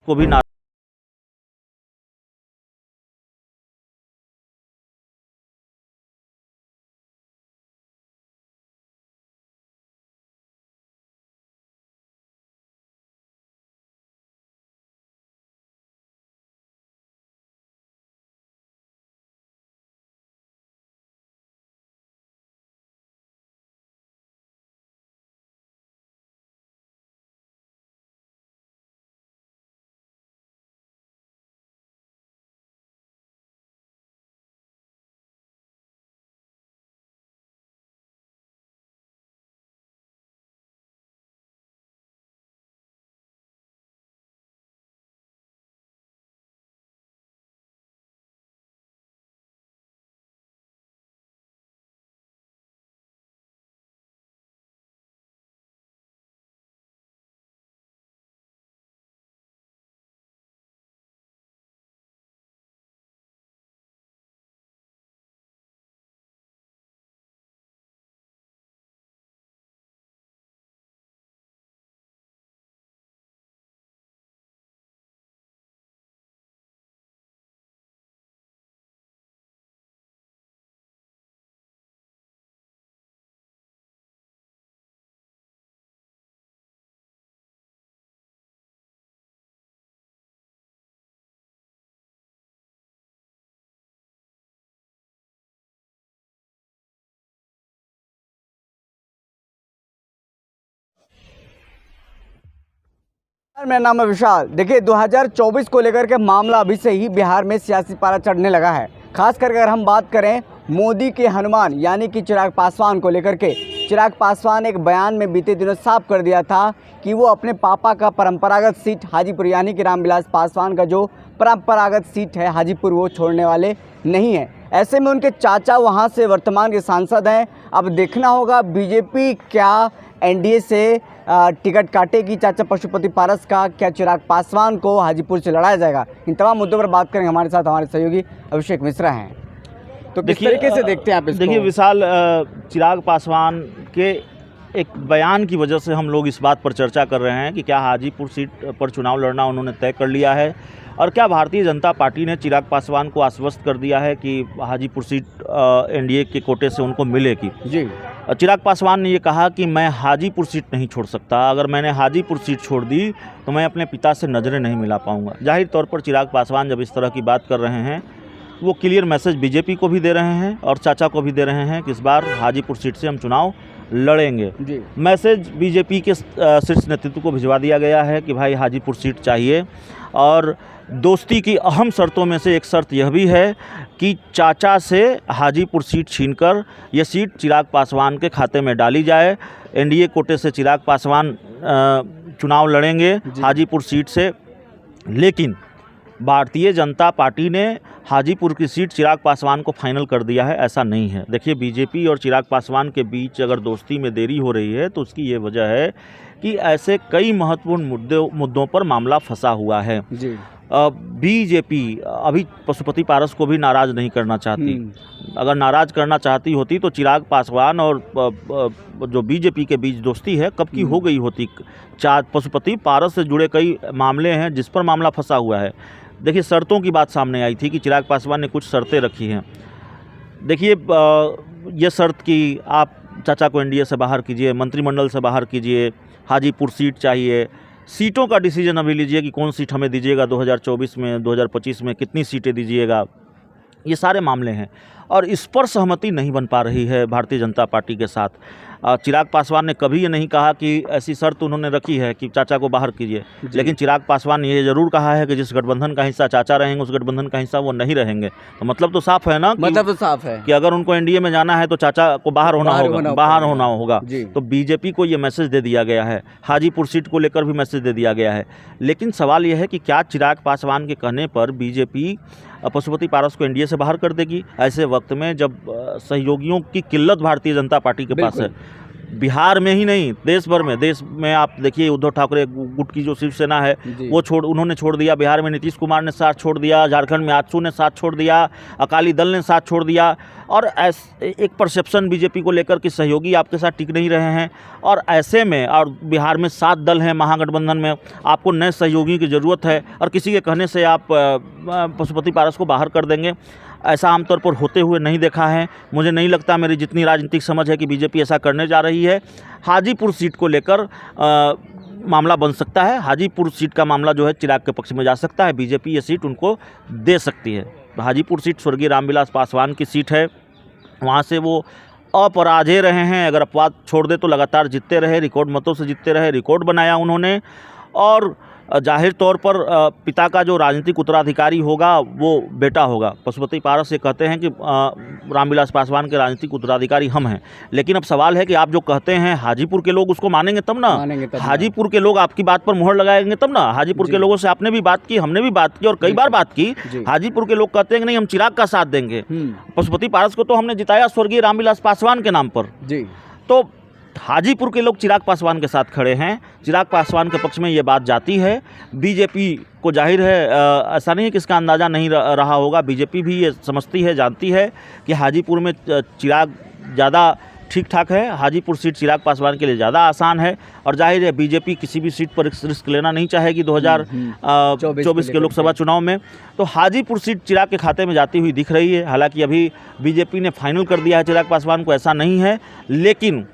को भी ना मेरा नाम है विशाल। देखिए 2024 को लेकर के मामला अभी से ही बिहार में सियासी पारा चढ़ने लगा है। खास करके अगर हम बात करें मोदी के हनुमान यानी कि चिराग पासवान को लेकर के, चिराग पासवान एक बयान में बीते दिनों साफ कर दिया था कि वो अपने पापा का परंपरागत सीट हाजीपुर यानी कि रामविलास पासवान का जो परंपरागत सीट है हाजीपुर वो छोड़ने वाले नहीं है। ऐसे में उनके चाचा वहाँ से वर्तमान के सांसद हैं। अब देखना होगा बीजेपी क्या एनडीए से टिकट काटेगी चाचा पशुपति पारस का, क्या चिराग पासवान को हाजीपुर से लड़ाया जाएगा। इन तमाम मुद्दों पर बात करेंगे। हमारे साथ हमारे सहयोगी अभिषेक मिश्रा हैं। तो किस तरीके से देखते हैं आप इसको? देखिए विशाल, चिराग पासवान के एक बयान की वजह से हम लोग इस बात पर चर्चा कर रहे हैं कि क्या हाजीपुर सीट पर चुनाव लड़ना उन्होंने तय कर लिया है और क्या भारतीय जनता पार्टी ने चिराग पासवान को आश्वस्त कर दिया है कि हाजीपुर सीट एनडीए के कोटे से उनको मिलेगी। जी, चिराग पासवान ने ये कहा कि मैं हाजीपुर सीट नहीं छोड़ सकता, अगर मैंने हाजीपुर सीट छोड़ दी तो मैं अपने पिता से नज़रें नहीं मिला पाऊंगा। जाहिर तौर पर चिराग पासवान जब इस तरह की बात कर रहे हैं वो क्लियर मैसेज बीजेपी को भी दे रहे हैं और चाचा को भी दे रहे हैं कि इस बार हाजीपुर सीट से हम चुनाव लड़ेंगे। जी। मैसेज बीजेपी के शीर्ष नेतृत्व को भिजवा दिया गया है कि भाई हाजीपुर सीट चाहिए और दोस्ती की अहम शर्तों में से एक शर्त यह भी है कि चाचा से हाजीपुर सीट छीनकर यह सीट चिराग पासवान के खाते में डाली जाए। एनडीए कोटे से चिराग पासवान चुनाव लड़ेंगे हाजीपुर सीट से, लेकिन भारतीय जनता पार्टी ने हाजीपुर की सीट चिराग पासवान को फाइनल कर दिया है, ऐसा नहीं है। देखिए बीजेपी और चिराग पासवान के बीच अगर दोस्ती में देरी हो रही है तो उसकी ये वजह है कि ऐसे कई महत्वपूर्ण मुद्दों पर मामला फंसा हुआ है। जी। बीजेपी अभी पशुपति पारस को भी नाराज़ नहीं करना चाहती। अगर नाराज़ करना चाहती होती तो चिराग पासवान और जो बीजेपी के बीच दोस्ती है कब की हो गई होती। पशुपति पारस से जुड़े कई मामले हैं जिस पर मामला फंसा हुआ है। देखिए शर्तों की बात सामने आई थी कि चिराग पासवान ने कुछ शर्तें रखी हैं। देखिए ये शर्त कि आप चाचा को एनडीए से बाहर कीजिए, मंत्रिमंडल से बाहर कीजिए, हाजीपुर सीट चाहिए, सीटों का डिसीजन अभी लीजिए कि कौन सीट हमें दीजिएगा 2024 में, 2025 में कितनी सीटें दीजिएगा, ये सारे मामले हैं और इस पर सहमति नहीं बन पा रही है भारतीय जनता पार्टी के साथ। चिराग पासवान ने कभी ये नहीं कहा कि ऐसी शर्त उन्होंने रखी है कि चाचा को बाहर कीजिए, लेकिन चिराग पासवान ने ये जरूर कहा है कि जिस गठबंधन का हिस्सा चाचा रहेंगे उस गठबंधन का हिस्सा वो नहीं रहेंगे। तो मतलब तो साफ है ना, मतलब तो साफ है कि अगर उनको एनडीए में जाना है तो चाचा को बाहर होना होगा। तो बीजेपी को ये मैसेज दे दिया गया है, हाजीपुर सीट को लेकर भी मैसेज दे दिया गया है। लेकिन सवाल यह है कि क्या चिराग पासवान के कहने पर बीजेपी पशुपति पारस को एनडीए से बाहर कर देगी ऐसे वक्त में जब सहयोगियों की किल्लत भारतीय जनता पार्टी के पास है। बिहार में ही नहीं, देश भर में, देश में आप देखिए उद्धव ठाकरे गुट की जो शिवसेना है वो उन्होंने छोड़ दिया, बिहार में नीतीश कुमार ने साथ छोड़ दिया, झारखंड में आजसू ने साथ छोड़ दिया, अकाली दल ने साथ छोड़ दिया, और एक परसेप्शन बीजेपी को लेकर कि सहयोगी आपके साथ टिक नहीं रहे हैं। और ऐसे में, और बिहार में 7 दल हैं महागठबंधन में, आपको नए सहयोगी की ज़रूरत है, और किसी के कहने से आप पशुपति पारस को बाहर कर देंगे, ऐसा आमतौर पर होते हुए नहीं देखा है। मुझे नहीं लगता, मेरी जितनी राजनीतिक समझ है, कि बीजेपी ऐसा करने जा रही है। हाजीपुर सीट को लेकर मामला बन सकता है, हाजीपुर सीट का मामला जो है चिराग के पक्ष में जा सकता है, बीजेपी ये सीट उनको दे सकती है। हाजीपुर सीट स्वर्गीय रामविलास पासवान की सीट है, वहाँ से वो अपराजय रहे हैं, अगर अपवाद छोड़ दे तो लगातार जीतते रहे, रिकॉर्ड मतों से जीतते रहे, रिकॉर्ड बनाया उन्होंने। और जाहिर तौर पर पिता का जो राजनीतिक उत्तराधिकारी होगा वो बेटा होगा। पशुपति पारस से कहते हैं कि रामविलास पासवान के राजनीतिक उत्तराधिकारी हम हैं, लेकिन अब सवाल है कि आप जो कहते हैं हाजीपुर के लोग उसको मानेंगे तब ना, हाजीपुर के लोग आपकी बात पर मुहर लगाएंगे तब ना। हाजीपुर के लोगों से आपने भी बात की, हमने भी बात की, और कई बार बात की। हाजीपुर के लोग कहते हैं कि नहीं, हम चिराग का साथ देंगे। पशुपति पारस को तो हमने जिताया स्वर्गीय रामविलास पासवान के नाम पर। तो हाजीपुर के लोग चिराग पासवान के साथ खड़े हैं, चिराग पासवान के पक्ष में ये बात जाती है। बीजेपी को जाहिर है ऐसा नहीं है कि इसका अंदाज़ा नहीं रहा होगा, बीजेपी भी ये समझती है, जानती है कि हाजीपुर में चिराग ज़्यादा ठीक ठाक है, हाजीपुर सीट चिराग पासवान के लिए ज़्यादा आसान है। और जाहिर है बीजेपी किसी भी सीट पर रिस्क लेना नहीं चाहेगी 2024 के लोकसभा चुनाव में। तो हाजीपुर सीट चिराग के खाते में जाती हुई दिख रही है। हालांकि अभी बीजेपी ने फाइनल कर दिया है चिराग पासवान को, ऐसा नहीं है, लेकिन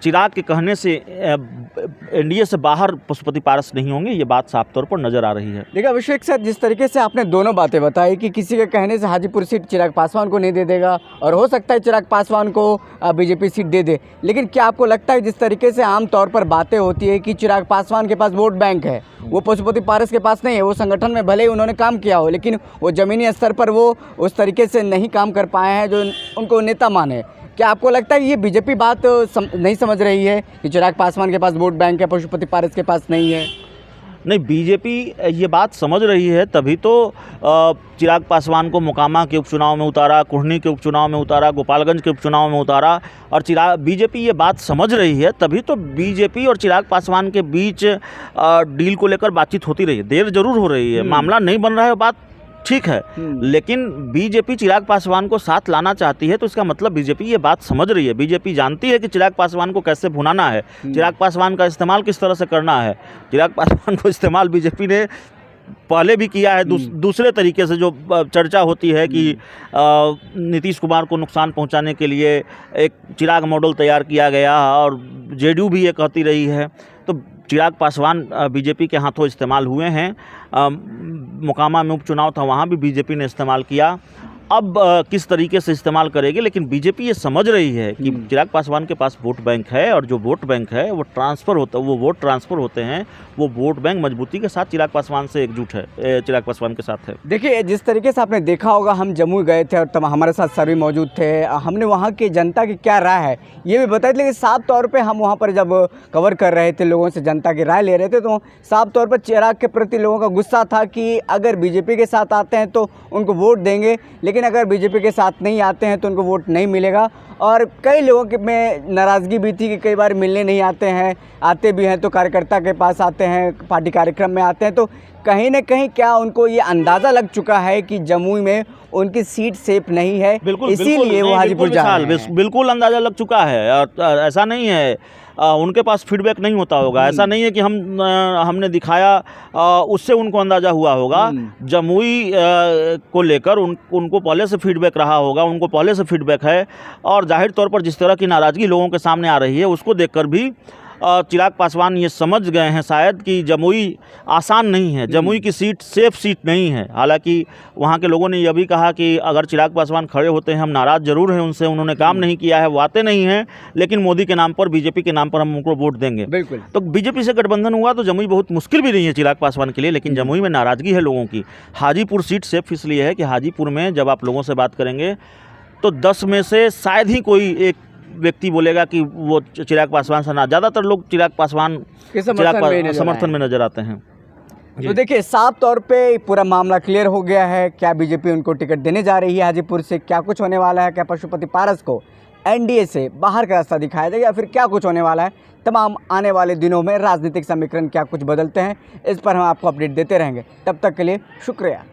चिराग के कहने से एनडीए से बाहर पशुपति पारस नहीं होंगे, ये बात साफ तौर पर नजर आ रही है। देखिए अभिषेक सर, जिस तरीके से आपने दोनों बातें बताई कि किसी के कहने से हाजीपुर सीट चिराग पासवान को नहीं दे देगा, और हो सकता है चिराग पासवान को बीजेपी सीट दे दे, लेकिन क्या आपको लगता है जिस तरीके से आम तौर पर बातें होती है कि चिराग पासवान के पास वोट बैंक है, वो पशुपति पारस के पास नहीं है, वो संगठन में भले ही उन्होंने काम किया हो, लेकिन वो ज़मीनी स्तर पर वो उस तरीके से नहीं काम कर पाए हैं जो उनको नेता माने, क्या आपको लगता है ये बीजेपी बात नहीं समझ रही है कि चिराग पासवान के पास वोट बैंक है, पशुपति पारस के पास नहीं है? नहीं, बीजेपी ये बात समझ रही है, तभी तो चिराग पासवान को मोकामा के उपचुनाव में उतारा, कुढ़नी के उपचुनाव में उतारा, गोपालगंज के उपचुनाव में उतारा। और बीजेपी ये बात समझ रही है, तभी तो बीजेपी और चिराग पासवान के बीच डील को लेकर बातचीत होती रही है। देर जरूर हो रही है, मामला नहीं बन रहा है, बात ठीक है, लेकिन बीजेपी चिराग पासवान को साथ लाना चाहती है, तो इसका मतलब बीजेपी ये बात समझ रही है। बीजेपी जानती है कि चिराग पासवान को कैसे भुनाना है, चिराग पासवान का इस्तेमाल किस तरह से करना है। चिराग पासवान को इस्तेमाल बीजेपी ने पहले भी किया है दूसरे तरीके से। जो चर्चा होती है कि नीतीश कुमार को नुकसान पहुंचाने के लिए एक चिराग मॉडल तैयार किया गया, और जेडीयू भी ये कहती रही है। तो चिराग पासवान बीजेपी के हाथों इस्तेमाल हुए हैं। मोकामा में उपचुनाव था, वहाँ भी बीजेपी ने इस्तेमाल किया। अब किस तरीके से इस्तेमाल करेगी, लेकिन बीजेपी ये समझ रही है कि चिराग पासवान के पास वोट बैंक है, और जो वोट बैंक है वो ट्रांसफ़र होता है, वो वोट ट्रांसफ़र होते हैं, वो वोट बैंक मजबूती के साथ चिराग पासवान से एकजुट है, चिराग पासवान के साथ है। देखिए जिस तरीके से आपने देखा होगा, हम जम्मू गए थे और हमारे साथ सर भी मौजूद थे, हमने वहाँ की जनता की क्या राय है ये भी बताया, लेकिन साफ तौर पर हम वहाँ पर जब कवर कर रहे थे, लोगों से जनता की राय ले रहे थे, तो साफ तौर पर चिराग के प्रति लोगों का गुस्सा था कि अगर बीजेपी के साथ आते हैं तो उनको वोट देंगे, लेकिन अगर बीजेपी के साथ नहीं आते हैं तो उनको वोट नहीं मिलेगा। और कई लोगों के में नाराज़गी भी थी कि कई बार मिलने नहीं आते हैं, आते भी हैं तो कार्यकर्ता के पास आते हैं, पार्टी कार्यक्रम में आते हैं। तो कहीं ना कहीं क्या उनको ये अंदाज़ा लग चुका है कि जमुई में उनकी सीट सेफ नहीं है, इसीलिए वो हाजीपुर जा रहे हैं? बिल्कुल अंदाज़ा लग चुका है, और ऐसा नहीं है उनके पास फीडबैक नहीं होता होगा। ऐसा नहीं है कि हमने दिखाया उससे उनको अंदाज़ा हुआ होगा। जमुई को लेकर उनको पहले से फीडबैक रहा होगा, उनको पहले से फीडबैक है। और जाहिर तौर पर जिस तरह की नाराज़गी लोगों के सामने आ रही है, उसको देखकर भी चिराग पासवान ये समझ गए हैं शायद कि जमुई आसान नहीं है, जमुई की सीट सेफ सीट नहीं है। हालांकि वहाँ के लोगों ने यह भी कहा कि अगर चिराग पासवान खड़े होते हैं, हम नाराज़ जरूर हैं उनसे, उन्होंने काम नहीं किया है, वो आते नहीं हैं, लेकिन मोदी के नाम पर, बीजेपी के नाम पर हम उनको वोट देंगे। बिल्कुल। तो बीजेपी से गठबंधन हुआ तो जमुई बहुत मुश्किल भी नहीं है चिराग पासवान के लिए, लेकिन जमुई में नाराज़गी है लोगों की। हाजीपुर सीट सेफ इसलिए है कि हाजीपुर में जब आप लोगों से बात करेंगे तो 10 में से शायद ही कोई एक व्यक्ति बोलेगा कि वो चिराग पासवान से ना, ज़्यादातर लोग चिराग पासवान के समर्थन में नजर आते हैं। तो देखिए साफ तौर पे पूरा मामला क्लियर हो गया है। क्या बीजेपी उनको टिकट देने जा रही है हाजीपुर से, क्या कुछ होने वाला है, क्या पशुपति पारस को एनडीए से बाहर का रास्ता दिखाया देगा या फिर क्या कुछ होने वाला है। तमाम आने वाले दिनों में राजनीतिक समीकरण क्या कुछ बदलते हैं, इस पर हम आपको अपडेट देते रहेंगे। तब तक के लिए शुक्रिया।